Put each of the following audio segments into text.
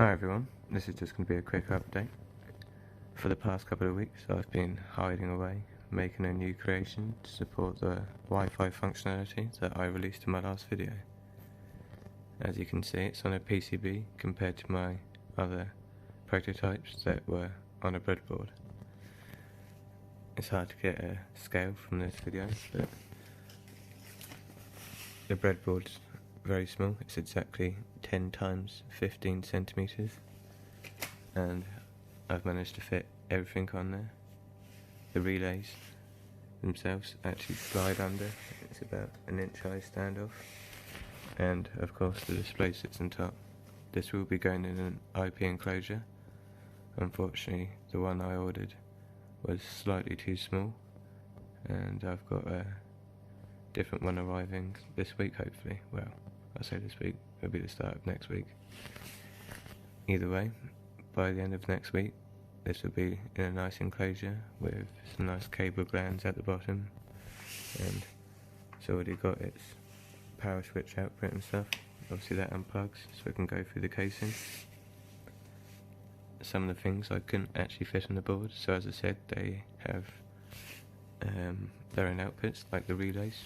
Hi everyone, this is just going to be a quick update. For the past couple of weeks I've been hiding away, making a new creation to support the Wi-Fi functionality that I released in my last video. As you can see, it's on a PCB compared to my other prototypes that were on a breadboard. It's hard to get a scale from this video, but the breadboard's very small. It's exactly 10 times 15 centimeters, and I've managed to fit everything on there. The relays themselves actually slide under. It's about an inch high standoff, and of course the display sits on top. This will be going in an IP enclosure. Unfortunately, the one I ordered was slightly too small, and I've got a different one arriving this week, hopefully. Well, I say this week, it'll be the start of next week. Either way, by the end of next week, this will be in a nice enclosure with some nice cable glands at the bottom, and it's already got its power switch output and stuff. Obviously that unplugs, so it can go through the casing. Some of the things I couldn't actually fit on the board, so as I said, they have their own outputs, like the relays.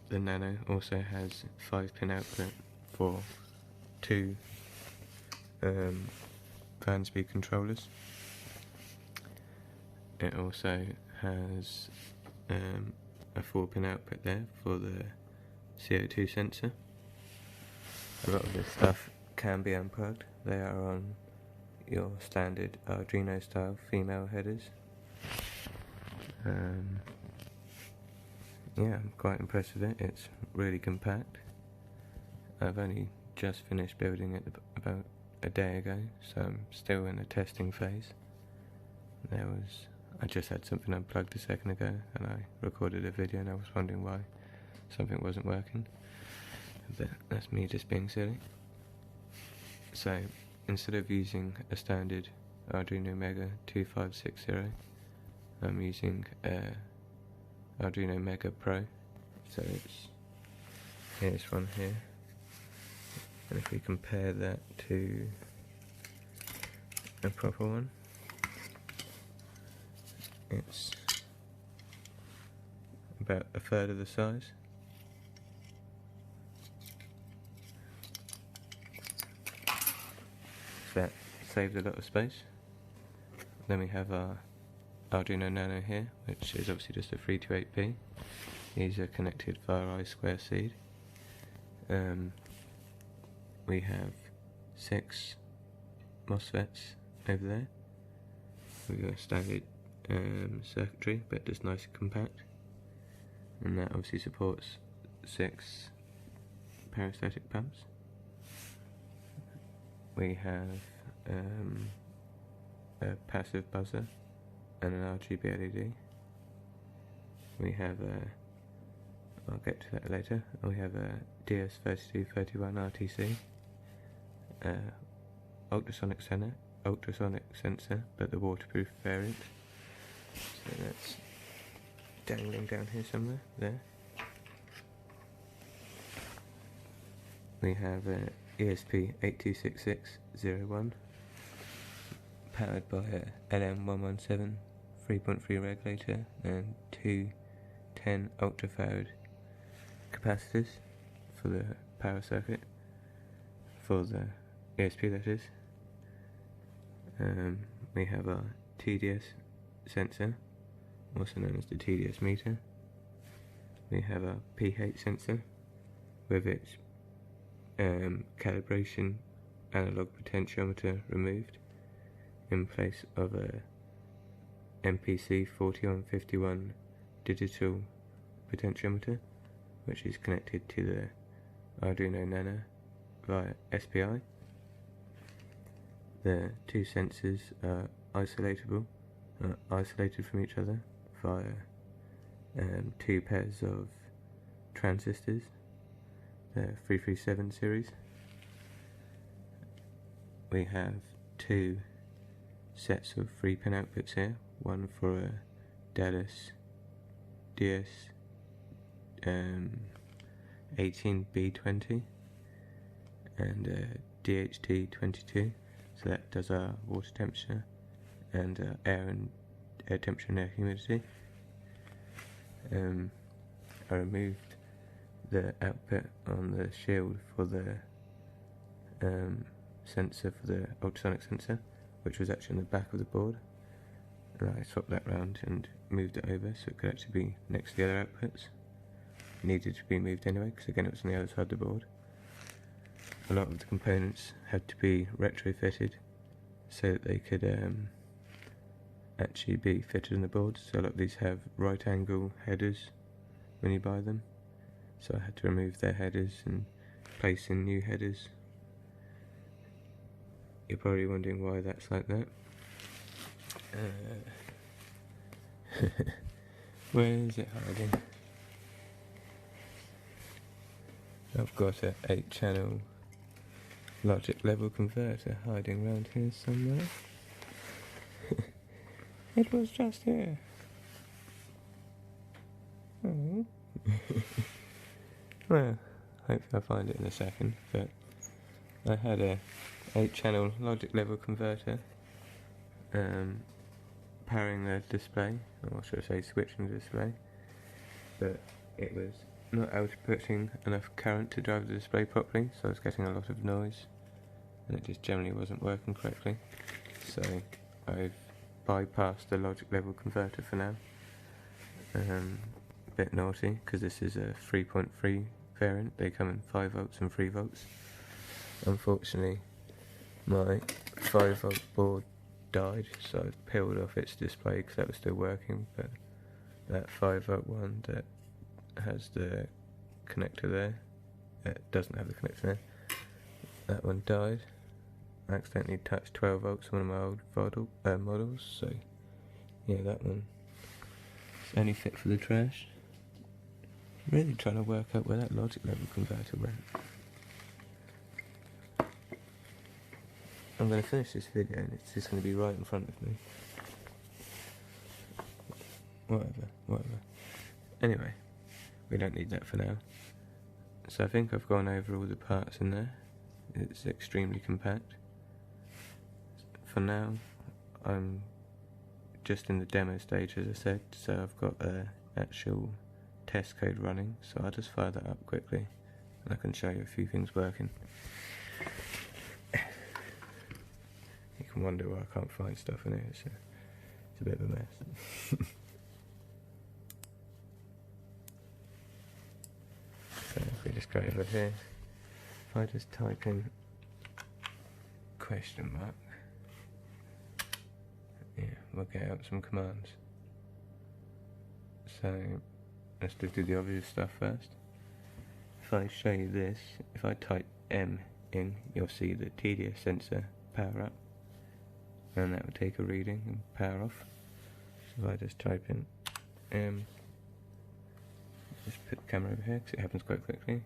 The Nano also has 5-pin output for 2 fan speed controllers. It also has a 4-pin output there for the CO2 sensor. A lot of this stuff can be unplugged. They are on your standard Arduino style female headers. Yeah, I'm quite impressed with it. It's really compact. I've only just finished building it about a day ago, so I'm still in the testing phase. I just had something unplugged a second ago, and I recorded a video and I was wondering why something wasn't working. But that's me just being silly. So instead of using a standard Arduino Mega 2560, I'm using Arduino Mega Pro. So here's one here, and if we compare that to a proper one, it's about a third of the size. So that saves a lot of space. Then we have our Arduino Nano here, which is obviously just a 3.2 These are connected via I2C. We have 6 MOSFETs over there. We've got standard circuitry, but just nice and compact. And that obviously supports 6 parasitic pumps. We have a passive buzzer and an RGB LED. We have I'll get to that later. We have a DS3231 RTC, ultrasonic sensor, but the waterproof variant. So that's dangling down here somewhere, there. We have a ESP826601, powered by a LM117 3.3 regulator and 2 10 ultrafarad capacitors for the power circuit, for the ESP that is. We have our TDS sensor, also known as the TDS meter. We have our pH sensor with its calibration analog potentiometer removed, in place of a MPC 4151 digital potentiometer, which is connected to the Arduino Nano via SPI. The 2 sensors are isolated from each other via 2 pairs of transistors, the 337 series. We have 2 sets of 3-pin outputs here, one for a Dallas DS 18B20 and DHT22, so that does our water temperature and air temperature and air humidity. I removed the output on the shield for the sensor, for the ultrasonic sensor, which was actually in the back of the board, and I swapped that round and moved it over so it could actually be next to the other outputs. It needed to be moved anyway because again it was on the other side of the board. A lot of the components had to be retrofitted so that they could actually be fitted in the board. So a lot of these have right angle headers when you buy them, so I had to remove their headers and place in new headers. You're probably wondering why that's like that. Where is it hiding? I've got an 8-channel logic level converter hiding around here somewhere. It was just here. Oh. Well, hopefully I'll find it in a second, but I had a 8-channel logic level converter powering the display, or should I say switching the display, but it was not outputting enough current to drive the display properly, so I was getting a lot of noise and it just generally wasn't working correctly. So I've bypassed the logic level converter for now. A bit naughty because this is a 3.3 variant. They come in 5 volts and 3 volts. Unfortunately my 5 volt board died, so I've peeled off its display because that was still working, but that 5 volt one that has the connector there, it doesn't have the connector there, that one died. I accidentally touched 12 volts on one of my old models, so yeah, that one is only fit for the trash. Really trying to work out where that logic level converter went. I'm going to finish this video and it's just going to be right in front of me. Whatever. Anyway, we don't need that for now. So I think I've gone over all the parts in there. It's extremely compact. For now, I'm just in the demo stage, as I said, so I've got an actual test code running, so I'll just fire that up quickly and I can show you a few things working. You can wonder why I can't find stuff in here, it's a bit of a mess. So if we just go over here, if I just type in question mark, yeah, we'll get out some commands. So let's just do the obvious stuff first. If I show you this, if I type M in, you'll see the TDS sensor power up, and that will take a reading and power off. So if I just type in M, just put the camera over here because it happens quite quickly.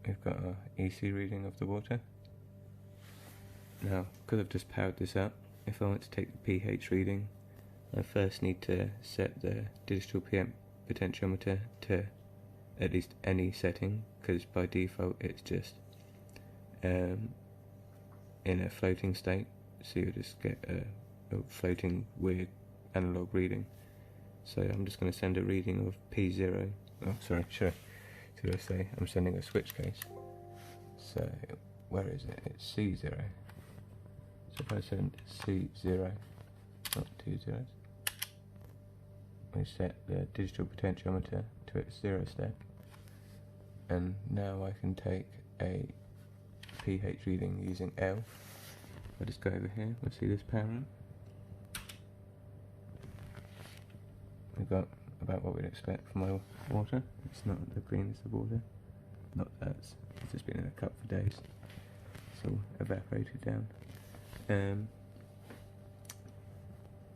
We've got our EC reading of the water. Now, because I've just powered this up, if I want to take the pH reading, I first need to set the digital potentiometer to at least any setting, because by default it's just in a floating state, so you'll just get a floating weird analog reading. So I'm just going to send a reading of P0. Oh, sorry, should I say I'm sending a switch case. So where is it? It's C0. So if I send C0, not 2 zeros, we set the digital potentiometer to its 0 step, and now I can take a pH reading using L. I'll just go over here, we'll see this power up. We've got about what we'd expect from my water. It's not the cleanest of water, not that it's just been in a cup for days, it's all evaporated down.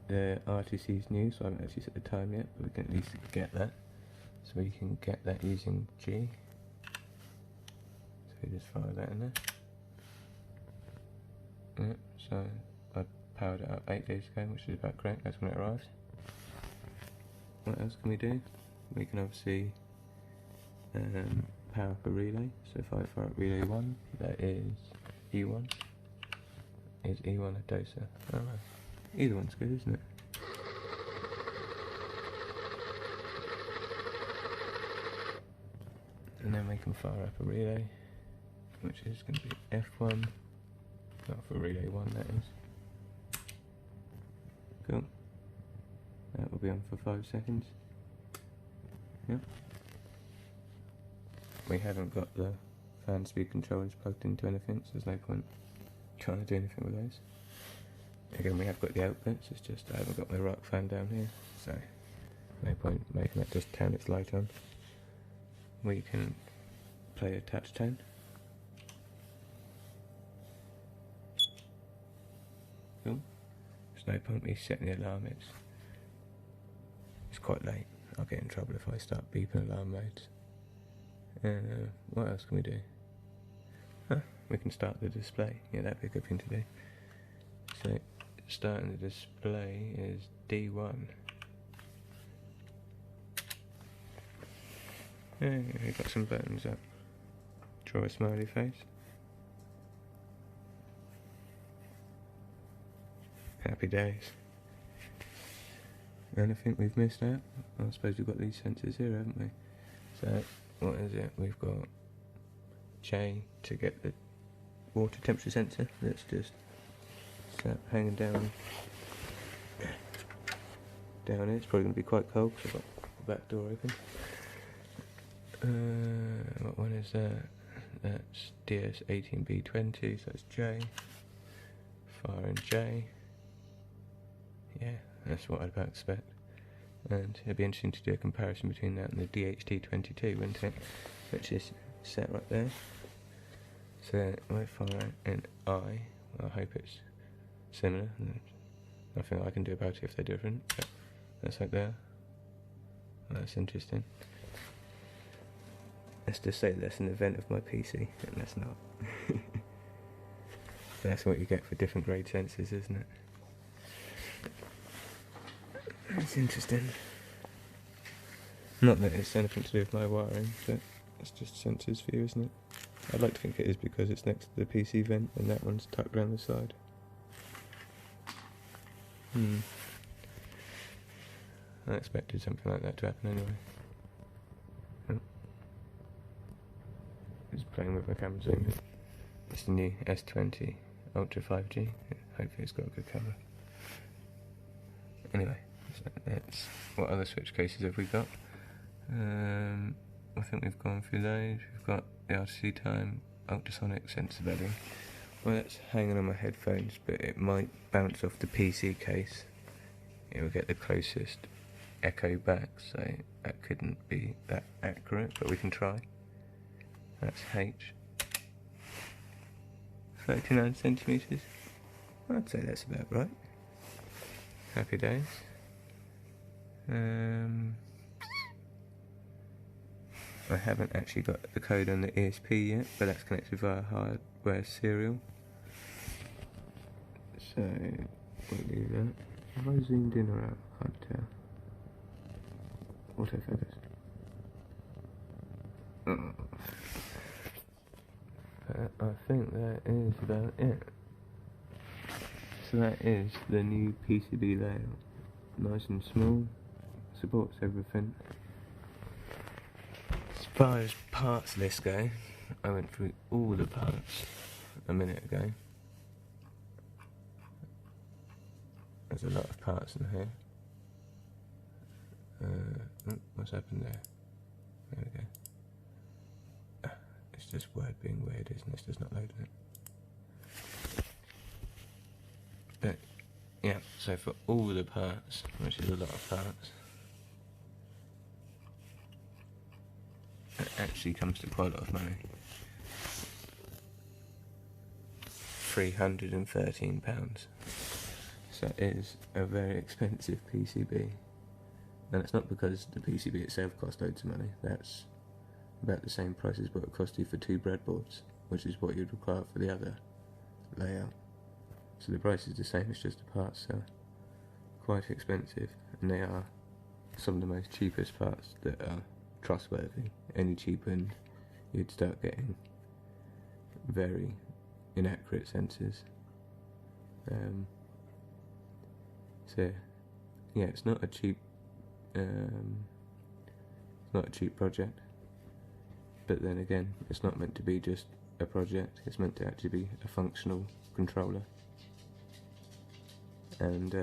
The RTC is new, so I haven't actually set the time yet, but we can at least get that. So we can get that using G. So we just fire that in there. Yep, so I powered it up 8 days ago, which is about correct, that's when it arrived. What else can we do? We can obviously power up a relay. So if I fire up relay 1, that is E1. Is E1 a doser? I don't know. Either one's good, isn't it? And then we can fire up a relay, which is going to be F1. Not for relay 1, that is. Cool. That will be on for 5 seconds. Yep. We haven't got the fan speed controllers plugged into anything, so there's no point trying to do anything with those. Again, we have got the outputs, it's just I haven't got my rock fan down here, so no point making that just turn its light on. We can play a touch tone. Cool. There's no point me setting the alarm, it's quite late. I'll get in trouble if I start beeping alarm modes. What else can we do? We can start the display. Yeah, that'd be a good thing to do. So, starting the display is D1. Yeah, we've got some buttons up. Draw a smiley face. Happy days. Anything we've missed out? I suppose we've got these sensors here, haven't we? So, what is it? We've got J to get the water temperature sensor. Let's just set hanging down here. It's probably going to be quite cold because I've got the back door open. What one is that? That's DS18B20, so that's J. Firing J. Yeah, that's what I'd about expect. And it'd be interesting to do a comparison between that and the DHT22, wouldn't it? Which is set right there. So I fire an I. I hope it's similar. Nothing I can do about it if they're different. But that's like there. That's interesting. Let's just say that's an event of my PC, and that's not. That's what you get for different grade sensors, isn't it? That's interesting. Not that it's anything to do with my wiring, but it's just sensors for you, isn't it? I'd like to think it is because it's next to the PC vent and that one's tucked around the side. I expected something like that to happen anyway. Just playing with my camera zoom. It's the new S20 Ultra 5G. Hopefully it's got a good camera. Anyway, so that's what other switch cases have we got? I think we've gone through those. We've got the RTC time, ultrasonic sensor bedding. Well, that's hanging on my headphones, but it might bounce off the PC case. It will get the closest echo back, so that couldn't be that accurate, but we can try. That's H. 39 centimetres. I'd say that's about right. Happy days. I haven't actually got the code on the ESP yet, but that's connected via hardware serial. So, we'll do that. Have I zoomed in or out? Hard to tell. Autofocus. I think that is about it. So that is the new PCB layout. Nice and small, supports everything. As far as parts list go, I went through all the parts a minute ago. There's a lot of parts in here. What's happened there? There we go. It's just Word being weird, isn't it? It's just not loading it. But yeah, so for all the parts, which is a lot of parts, it actually comes to quite a lot of money. £313. So it is a very expensive PCB. And it's not because the PCB itself cost loads of money. That's about the same price as what it cost you for 2 breadboards, which is what you'd require for the other layout. So the price is the same, it's just the parts are quite expensive, and they are some of the most cheapest parts that are trustworthy. Any cheaper than you'd start getting very inaccurate sensors. So yeah, it's not a cheap project, but then again, it's not meant to be just a project, it's meant to actually be a functional controller. And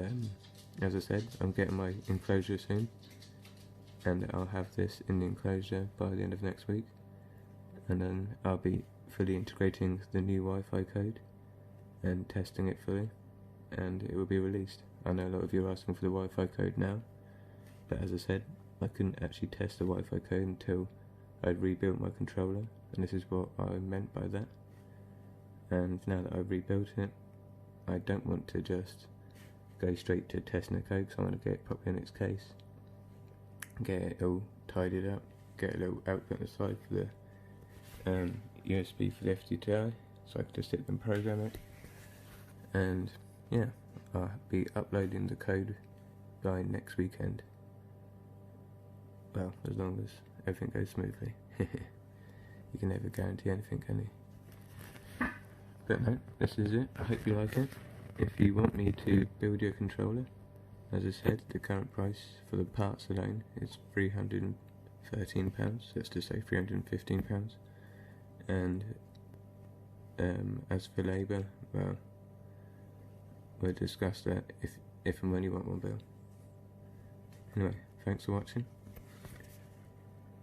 as I said, I'm getting my enclosure soon, and I'll have this in the enclosure by the end of next week, and then I'll be fully integrating the new Wi-Fi code and testing it fully, and it will be released. I know a lot of you are asking for the Wi-Fi code now, but as I said, I couldn't actually test the Wi-Fi code until I'd rebuilt my controller, and this is what I meant by that. And now that I've rebuilt it, I don't want to just go straight to testing the code, because I want to get it properly in its case, get it all tidied up, get a little output on the side for the USB for the FTTI, so I can just sit and program it. And yeah, I'll be uploading the code by next weekend. Well, as long as everything goes smoothly. You can never guarantee anything, can you? But no, this is it. I hope you like it. If you want me to build your controller, as I said, the current price for the parts alone is £313, that's to say £315. And as for labour, well, we'll discuss that if and when you want one built. Anyway, thanks for watching.